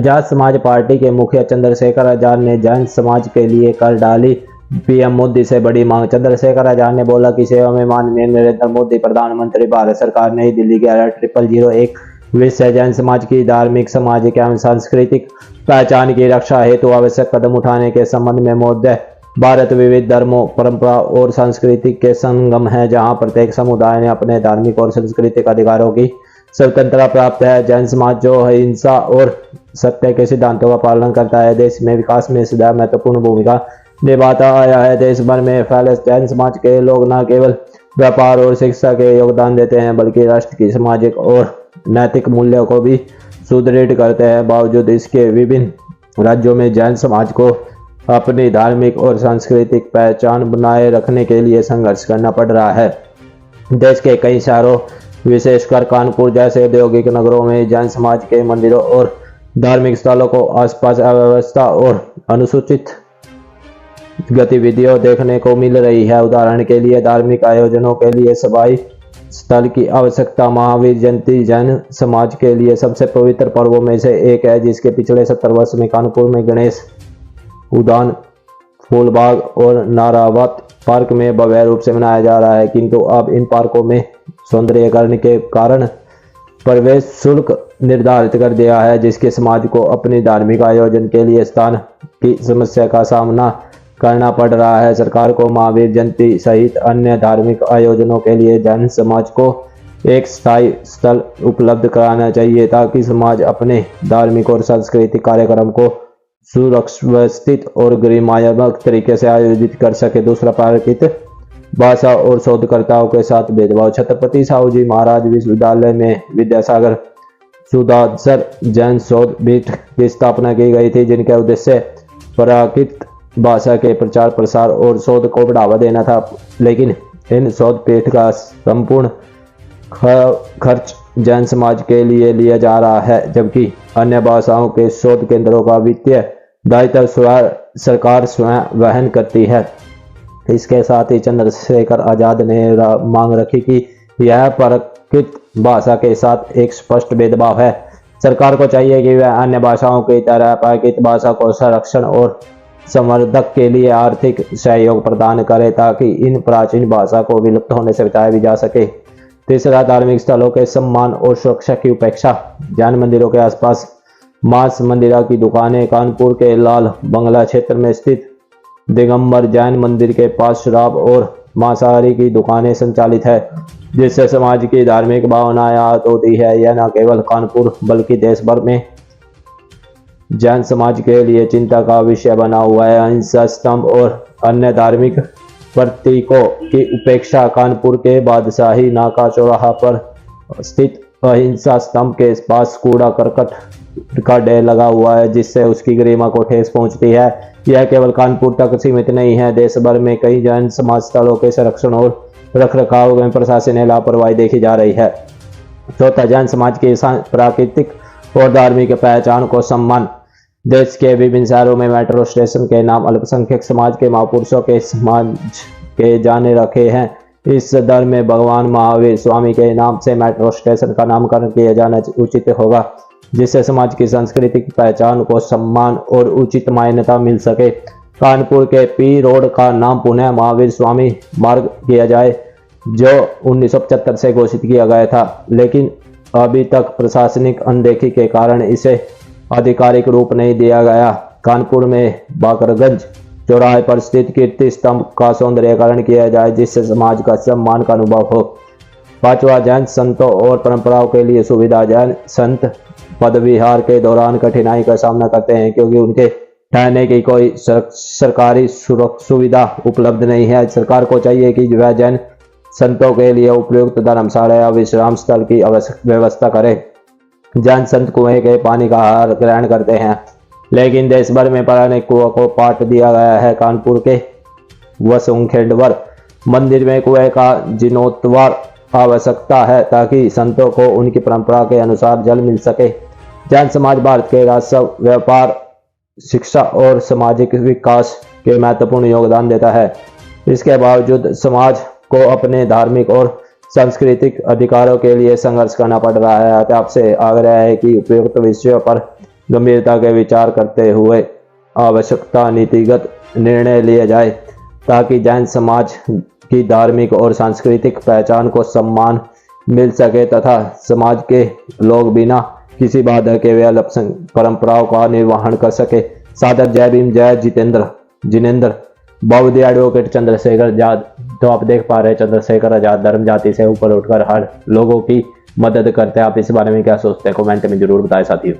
Azad Samaj party के मुखिया चंद्रशेखर आजाद ने जैन समाज के लिए कर डाली पीएम मोदी से बड़ी मांग। चंद्रशेखर आजाद ने बोला कि सेवा में माननीय नरेंद्र मोदी प्रधानमंत्री, भारत सरकार नई दिल्ली 11,001 विषय जैन समाज की धार्मिक, सामाजिक एवं सांस्कृतिक पहचान की रक्षा हेतु आवश्यक कदम उठाने के संबंध में महोदय। भारत विविध धर्मों, परंपरा और संस्कृति के संगम है, जहां प्रत्येक समुदाय ने अपने धार्मिक और सांस्कृतिक अधिकारों की स्वतंत्रता प्राप्त है। जैन समाज जो अहिंसा और सत्य के सिद्धांतों का पालन करता है, देश में विकास में सदैव महत्वपूर्ण भूमिका निभाता आया है। देश भर में फैले जैन समाज के लोग न केवल व्यापार और शिक्षा के योगदान देते हैं, बल्कि राष्ट्र की सामाजिक और नैतिक मूल्यों को भी सुदृढ़ करते हैं। बावजूद इसके विभिन्न राज्यों में जैन समाज को अपनी धार्मिक और सांस्कृतिक पहचान बनाए रखने के लिए संघर्ष करना पड़ रहा है। देश के कई शहरों, विशेषकर कानपुर जैसे औद्योगिक नगरों में जैन समाज के मंदिरों और धार्मिक स्थलों को आसपास अव्यवस्था और अनुसूचित गतिविधियों देखने को मिल रही है। उदाहरण के लिए धार्मिक आयोजनों के लिए सभाई स्थल की आवश्यकता। महावीर जयंती जैन समाज के लिए सबसे पवित्र पर्वों में से एक है, जिसके पिछले 70 वर्ष में कानपुर में गणेश उद्यान, फूलबाग और नारावत पार्क में भव्य रूप से मनाया जा रहा है। किंतु अब इन पार्कों में सौंदर्यीकरण के कारण प्रवेश शुल्क निर्धारित कर दिया है, जिसके समाज को अपनी धार्मिक आयोजन के लिए स्थान की समस्या का सामना करना पड़ रहा है। सरकार को महावीर जयंती सहित अन्य धार्मिक आयोजनों के लिए जैन समाज को एक स्थायी स्थल उपलब्ध कराना चाहिए, ताकि समाज अपने धार्मिक और सांस्कृतिक कार्यक्रम को सुव्यवस्थित और गरिमामय तरीके से आयोजित कर सके। दूसरा, प्राकृत भाषा और शोधकर्ताओं के साथ भेदभाव। छत्रपति साहू जी महाराज विश्वविद्यालय में विद्यासागर सुधांशर जैन शोध पीठ की स्थापना की गई थी, जिनका उद्देश्य प्राकृत भाषा के प्रचार प्रसार और शोध को बढ़ावा देना था। लेकिन इन शोध पीठ का संपूर्ण खर्च जैन समाज के लिए लिया जा रहा है, जबकि अन्य भाषाओं के शोध केंद्रों का वित्तीय दायित्व सरकार स्वयं वहन करती है। इसके साथ ही चंद्रशेखर आजाद ने मांग रखी कि यह प्राकृत भाषा के साथ एक स्पष्ट भेदभाव है। सरकार को चाहिए कि वह अन्य भाषाओं की तरह प्राकृत भाषा को संरक्षण और संवर्धक के लिए आर्थिक सहयोग प्रदान करे, ताकि इन प्राचीन भाषा को विलुप्त होने से बचाया भी जा सके। तीसरा, धार्मिक स्थलों के सम्मान और सुरक्षा की उपेक्षा। जैन मंदिरों के आसपास मांस मंदिरा की दुकानें। कानपुर के लाल बंगला क्षेत्र में स्थित दिगंबर जैन मंदिर के पास शराब और मांसाहारी की दुकानें संचालित है, जिससे समाज की धार्मिक भावनाएं आहत होती है। यह न केवल कानपुर बल्कि देश भर में जैन समाज के लिए चिंता का विषय बना हुआ है। अहिंसा स्तंभ और अन्य धार्मिक प्रतीकों की उपेक्षा। कानपुर के बादशाही नाका चौराहा पर स्थित अहिंसा स्तंभ के पास कूड़ा करकट का ढेर लगा हुआ है, जिससे उसकी गरिमा को ठेस पहुंचती है। यह केवल कानपुर तक सीमित नहीं है, देश भर में कई जैन समाज स्थलों के संरक्षण और रखरखाव में प्रशासनिक लापरवाही देखी जा रही है। चौथा, जैन समाज की प्राकृतिक और धार्मिक पहचान को सम्मान। देश के विभिन्न शहरों में मेट्रो स्टेशन के नाम अल्पसंख्यक समाज के महापुरुषों के समाज के जाने रखे हैं। इस दर में भगवान महावीर स्वामी के नाम से मेट्रो स्टेशन का नामकरण किया जाना उचित होगा, जिससे समाज की सांस्कृतिक पहचान को सम्मान और उचित मान्यता मिल सके। कानपुर के पी रोड का नाम पुनः महावीर स्वामी मार्ग किया जाए, जो 1975 से घोषित किया गया था, लेकिन अभी तक प्रशासनिक अनदेखी के कारण इसे आधिकारिक रूप नहीं दिया गया। कानपुर में बाकरगंज चौराहे पर स्थित कीर्ति स्तंभ का सौंदर्यीकरण किया जाए, जिससे समाज का सम्मान का अनुभव हो। पांचवा, जैन संतों और परंपराओं के लिए सुविधा। जैन संत पदविहार के दौरान कठिनाई का सामना करते हैं, क्योंकि उनके ठहरने की कोई सरकारी सुविधा उपलब्ध नहीं है। सरकार को चाहिए कि वह जैन संतों के लिए उपयुक्त धर्मशाला या विश्राम स्थल की व्यवस्था करे। जैन संत कुएं के पानी का आहार ग्रहण करते हैं, लेकिन देश भर में पौराणिक कुओं को पाट दिया गया है। कानपुर के वसुंखेड़वर मंदिर में कुएं का जीर्णोद्धार आवश्यकता है, ताकि संतों को उनकी परंपरा के अनुसार जल मिल सके। जैन समाज भारत के राजस्व, व्यापार, शिक्षा और सामाजिक विकास के महत्वपूर्ण योगदान देता है। इसके बावजूद समाज को अपने धार्मिक और सांस्कृतिक अधिकारों के लिए संघर्ष करना पड़ रहा है। आपसे आग्रह है कि उपयुक्त विषयों पर गंभीरता के विचार करते हुए आवश्यकता नीतिगत निर्णय लिए जाए ताकि जैन समाज की धार्मिक और सांस्कृतिक पहचान को सम्मान मिल सके तथा समाज के लोग बिना किसी बाधा के वे परंपराओं का निर्वहन कर सके। सादर जय भीम, जय जिनेंद्र। बौद्ध एडवोकेट चंद्रशेखर आजाद। तो आप देख पा रहे हैं चंद्रशेखर आजाद धर्म जाति से ऊपर उठकर हर लोगों की मदद करते हैं। आप इस बारे में क्या सोचते हैं कमेंट में जरूर बताएं साथियों।